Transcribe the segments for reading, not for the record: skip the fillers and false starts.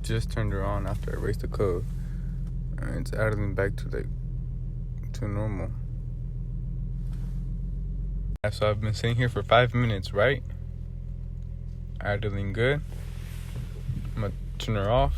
just turned her on after I erased the code, and it's idling back to normal. So I've been sitting here for 5 minutes, right? Idling good. I'm gonna turn her off.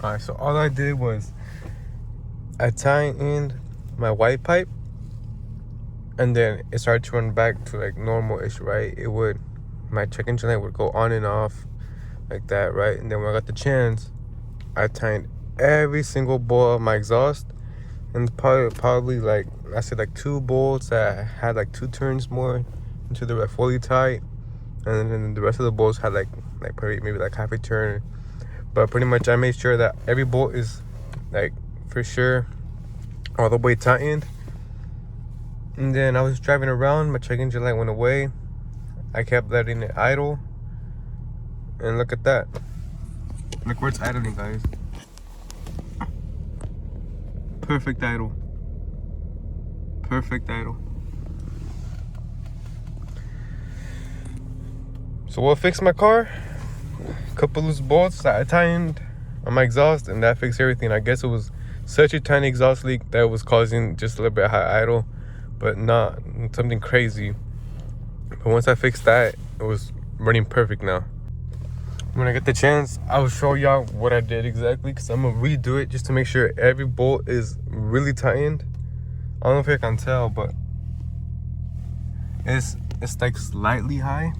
Alright, so all I did was I tightened my Y-Pipe, and then it started to run back to like normal-ish, right? My check engine light would go on and off like that, right? And then when I got the chance, I tightened every single bolt of my exhaust, and probably like I said, like 2 bolts that had like 2 turns more into the fully tight, and then the rest of the bolts had like probably maybe like half a turn. But pretty much I made sure that every bolt is like for sure all the way tightened. And then I was driving around, my check engine light went away. I kept letting it idle, and look at that. Look where it's idling, guys. Perfect idle. Perfect idle. So what fixed my car? Couple loose bolts that I tightened on my exhaust, and that fixed everything. I guess it was such a tiny exhaust leak that was causing just a little bit high idle, but not something crazy. But once I fixed that, it was running perfect now. When I get the chance, I will show y'all what I did exactly, because I'm gonna redo it just to make sure every bolt is really tightened. I don't know if you can tell, but it's like slightly high,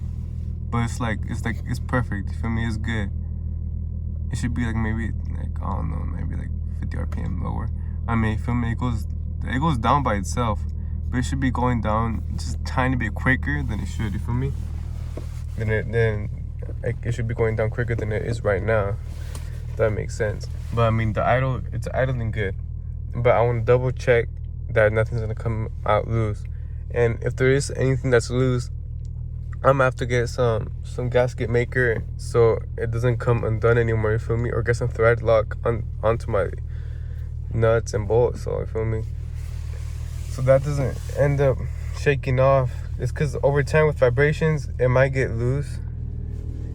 but it's perfect. You feel me? It's good. It should be like maybe like, I don't know, maybe like 50 RPM lower. I mean, you feel me? It goes down by itself, but it should be going down just a tiny bit quicker than it should. You feel me? Then it should be going down quicker than it is right now. If that makes sense. But I mean, it's idling good. But I want to double check that nothing's gonna come out loose. And if there is anything that's loose, I'm gonna have to get some gasket maker so it doesn't come undone anymore, you feel me? Or get some thread lock onto my nuts and bolts, so you feel me? So that doesn't end up shaking off. It's because over time with vibrations, it might get loose,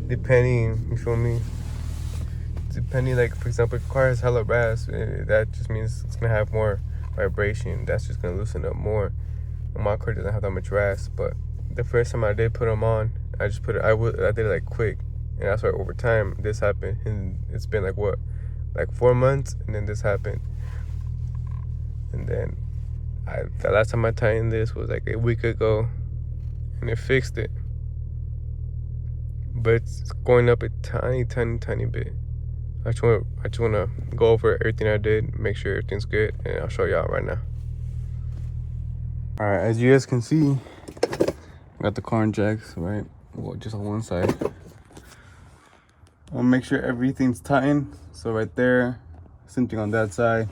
depending, you feel me? Depending, like for example, if the car has hella rasp, that just means it's gonna have more vibration. That's just gonna loosen up more. And my car doesn't have that much rasp, but the first time I did put them on, I did it like quick, and that's why over time this happened. And it's been like what, like 4 months, and then this happened. And then the last time I tightened this was like a week ago, and it fixed it. But it's going up a tiny bit. I just want to go over everything I did, make sure everything's good, and I'll show y'all right now. All right, as you guys can see, I got the car in jacks, right? Well, just on one side. I'll make sure everything's tightened. So right there, same thing on that side.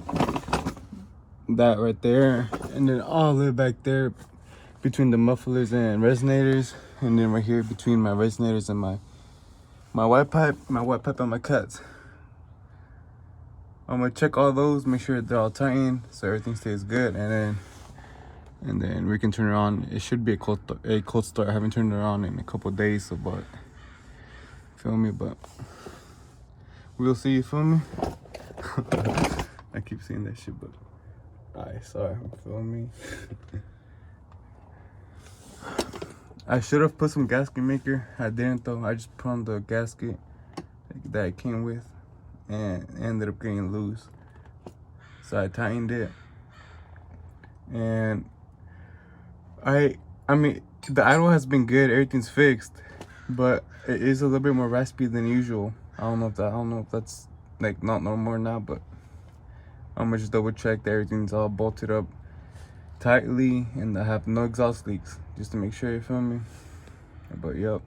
That right there, and then all the way back there between the mufflers and resonators, and then right here between my resonators and my Y-Pipe and my cuts. I'm gonna check all those, make sure they're all tightened so everything stays good, and then we can turn it on. It should be a cold start. I haven't turned it on in a couple of days, so but feel me, but we'll see. You feel me? I keep saying that shit, but alright, sorry, feel me. I should have put some gasket maker. I didn't though. I just put on the gasket that it came with, and it ended up getting loose. So I tightened it, and I mean the idle has been good, everything's fixed, but it is a little bit more raspy than usual. I don't know if that's like not normal or not, but I'm gonna just double check that everything's all bolted up tightly and I have no exhaust leaks, just to make sure, you feel me? But yep,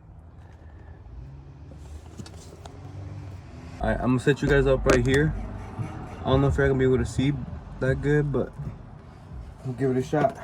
I'm gonna set you guys up right here. I don't know if you're gonna be able to see that good, but we'll give it a shot.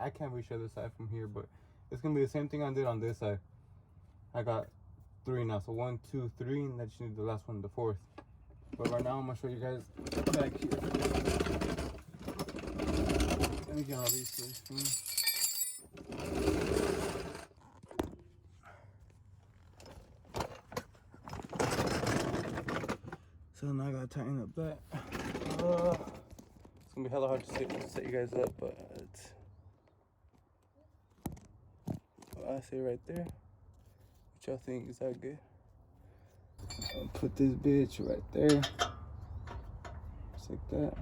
I can't reach the other side from here, but it's gonna be the same thing I did on this side. I got 3 now, so 1, 2, 3, and I just need the last one, the 4th. But right now I'm gonna show you guys back here. Let me get all these first. So now I gotta tighten up that. It's gonna be hella hard to set you guys up, but it's, I say right there. What y'all think? Is that good? I'll put this bitch right there. Just like that.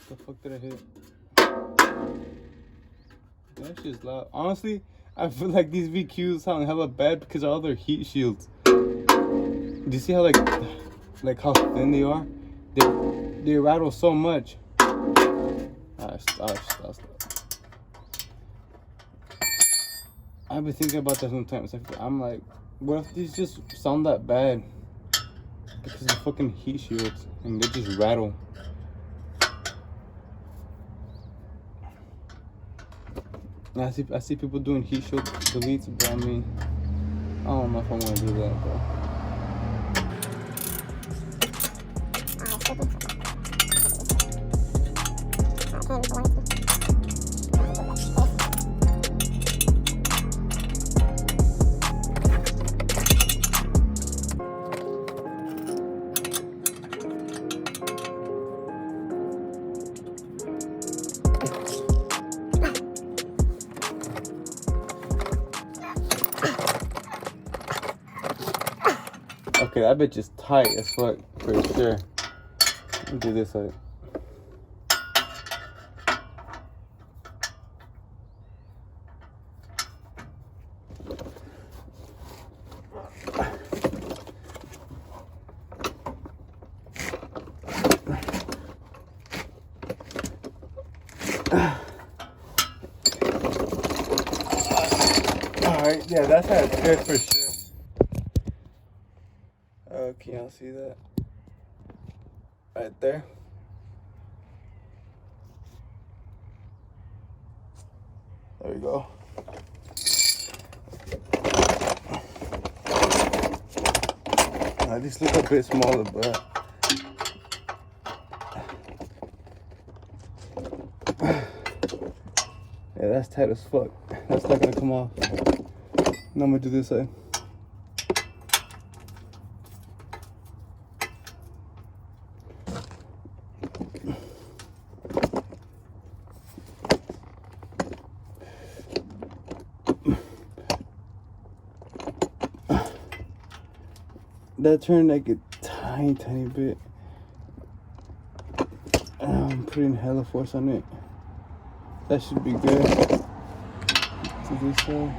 The fuck did I hit? That shit's loud. Honestly, I feel like these VQs sound hella bad because of all their heat shields. Do you see how like how thin they are? They rattle so much. I've been thinking about that sometimes. I'm like, what if these just sound that bad? Because of the fucking heat shields and they just rattle. I see people doing heat shield deletes, but I mean, I don't know if I want to do that, bro. Okay, that bitch is tight as fuck, for sure. Let me do this side. Alright, yeah, that's how it's good for sure. Can y'all see that? Right there. There we go. Now these look a bit smaller, but yeah, that's tight as fuck. That's not gonna come off. Now I'm gonna do this side. That turned like a tiny bit. I'm putting hella force on it. That should be good. To this side.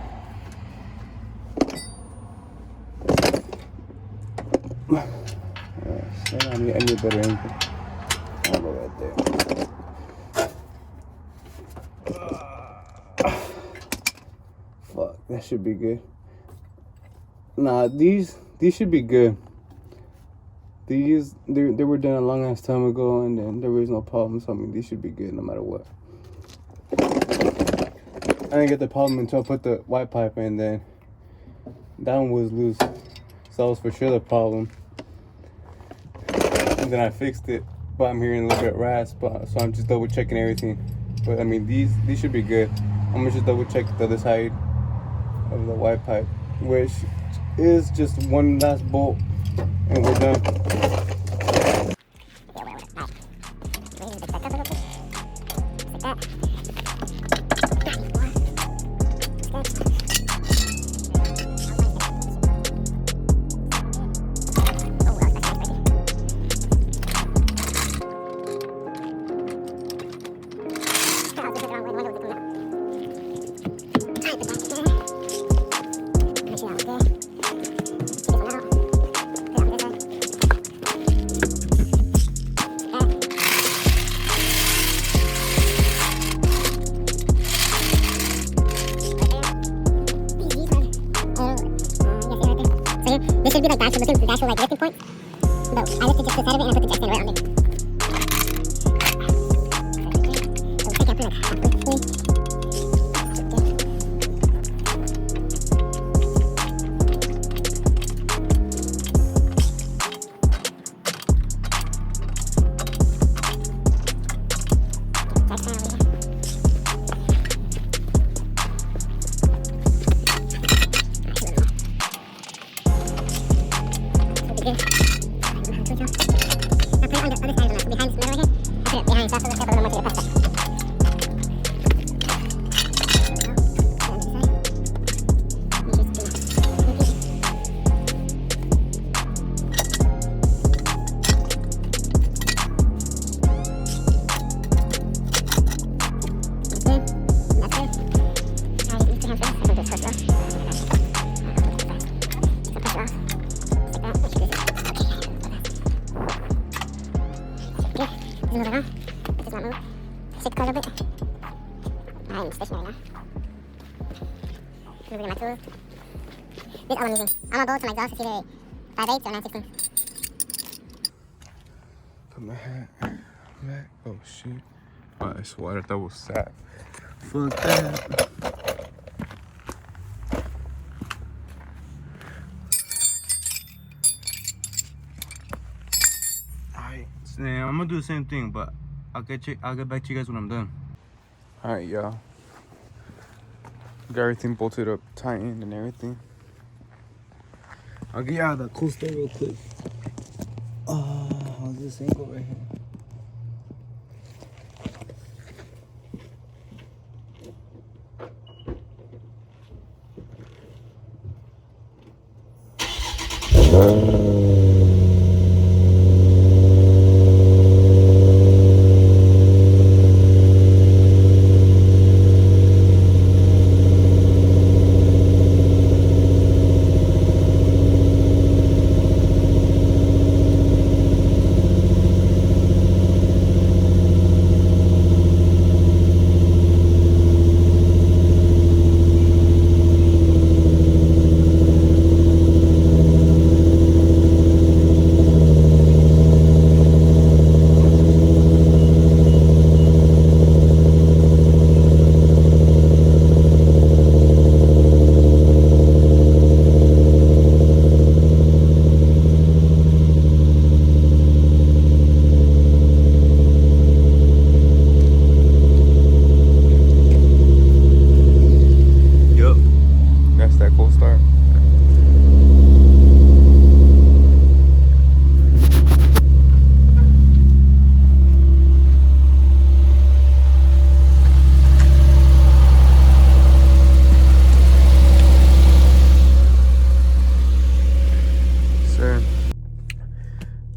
I need a better angle. I'll go right there. Fuck, that should be good. Nah, these should be good. These they were done a long ass time ago, and then there was no problem. So I mean, these should be good no matter what. I didn't get the problem until I put the Y-Pipe in. Then that one was loose, so that was for sure the problem. And then I fixed it, but I'm hearing a little bit rasp, so I'm just double checking everything. But I mean, these should be good. I'm gonna just double check the other side of the Y-Pipe, which is just one last bolt, and we're done. This should be like the actual lifting point. But I lifted just the side of it and I put the jack stand right on it. So I think I put like halfway. Shake the car a little bit. I'm stationary now. Moving my tools. This is all I'm using. All my bolts and my exhaust is either 5/8 or 9/16. Put my hat back. Oh shit. Oh, I swear that was sad. Fuck that. Alright, so now I'm gonna do the same thing, but I'll get back to you guys when I'm done. Alright, y'all. Got everything bolted up, tightened, and everything. I'll get you out of the coaster real quick. Oh, how's this angle right here?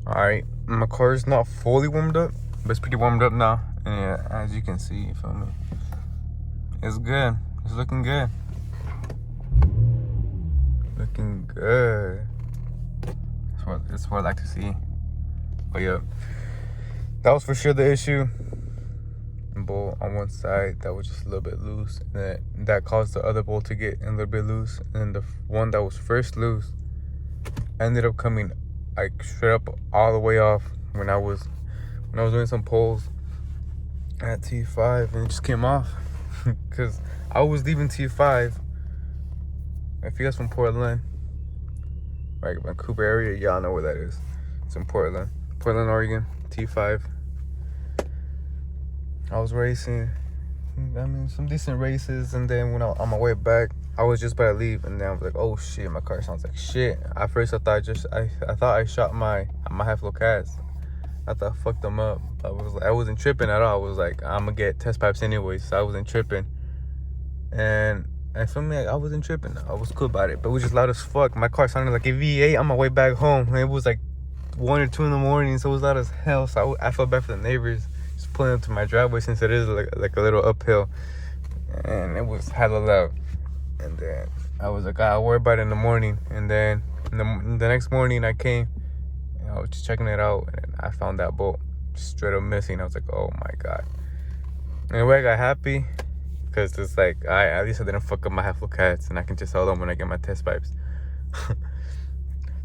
Alright, my car is not fully warmed up, But it's pretty warmed up now. And yeah, as you can see, you feel me? It's good. It's looking good. Looking good. That's what I like to see. But yeah, that was for sure the issue. Bolt on one side that was just a little bit loose, and that caused the other bolt to get a little bit loose. And the one that was first loose ended up coming like straight up all the way off when I was doing some pulls at T5, and it just came off because I was leaving T5. If you guys from Portland, like Vancouver area, y'all know where that is. It's in Portland, Oregon. T5. I was racing, I mean, some decent races, and then when on my way back, I was just about to leave, and then I was like, oh shit, my car sounds like shit. At first, I thought I shot my half low cats. I thought I fucked them up. I wasn't tripping at all. I was like, I'm gonna get test pipes anyways, so I wasn't tripping. And for me, I wasn't tripping. I was cool about it, but it was just loud as fuck. My car sounded like a V8 on my way back home, and it was like 1 or 2 in the morning, so it was loud as hell. So I felt bad for the neighbors. Just pulling up to my driveway since it is like a little uphill, and it was hella loud. And then I was like, I'll worry about it in the morning. And then the next morning I came and I was just checking it out, and I found that bolt just straight up missing. I was like, oh my god. Anyway, I got happy because it's like at least I didn't fuck up my half full cats, and I can just sell them when I get my test pipes.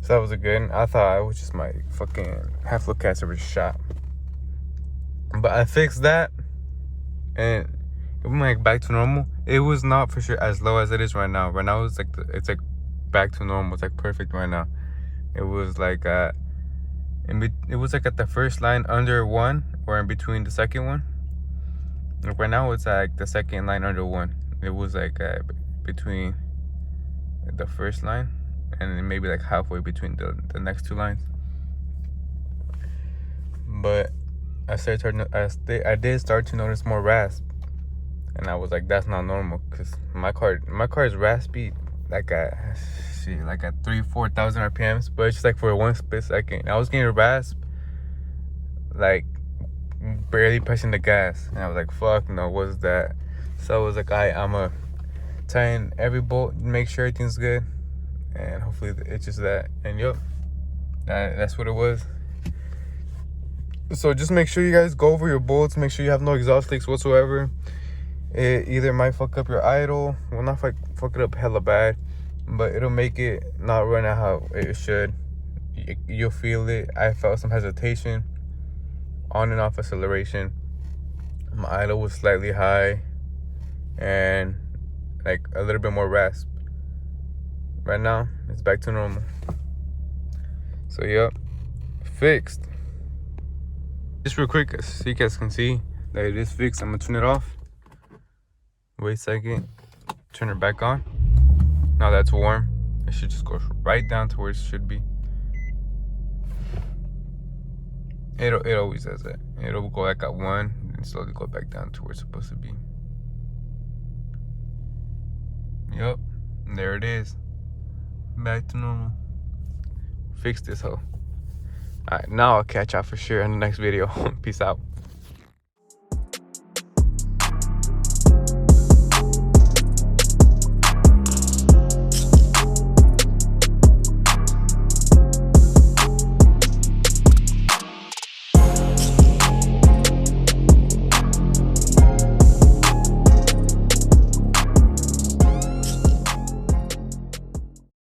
So that was a good. I thought it was just my fucking half full cats that were shot. But I fixed that, and it went like back to normal. It was not for sure as low as it is right now. Right now it's like back to normal. It's like perfect right now. It was like it was like at the first line under 1, or in between the second one. Like right now it's like the second line under 1. It was like between the first line and then maybe like halfway between the next 2 lines. But I did start to notice more rasp, and I was like, that's not normal, because my car is raspy like at 3,000-4,000 RPMs, but it's just like for 1 split second. I was getting rasp like barely pressing the gas, and I was like, fuck no, what's that? So I was like, I'm gonna tighten every bolt, make sure everything's good, and hopefully it's just that. And yep, that's what it was. So just make sure you guys go over your bolts. Make sure you have no exhaust leaks whatsoever. It either might fuck up your idle, well, not fuck it up hella bad, but it'll make it not run out how it should. You'll feel it. I felt some hesitation, on and off acceleration. My idle was slightly high, and like a little bit more rasp. Right now it's back to normal. So yep, fixed. Just real quick, so you guys can see that it is fixed. I'm gonna turn it off. Wait a second. Turn it back on. Now that's warm. It should just go right down to where it should be. It always does that. It'll go like at 1 and slowly go back down to where it's supposed to be. Yep, there it is. Back to normal. Fix this hoe. Alright, now I'll catch y'all for sure in the next video. Peace out.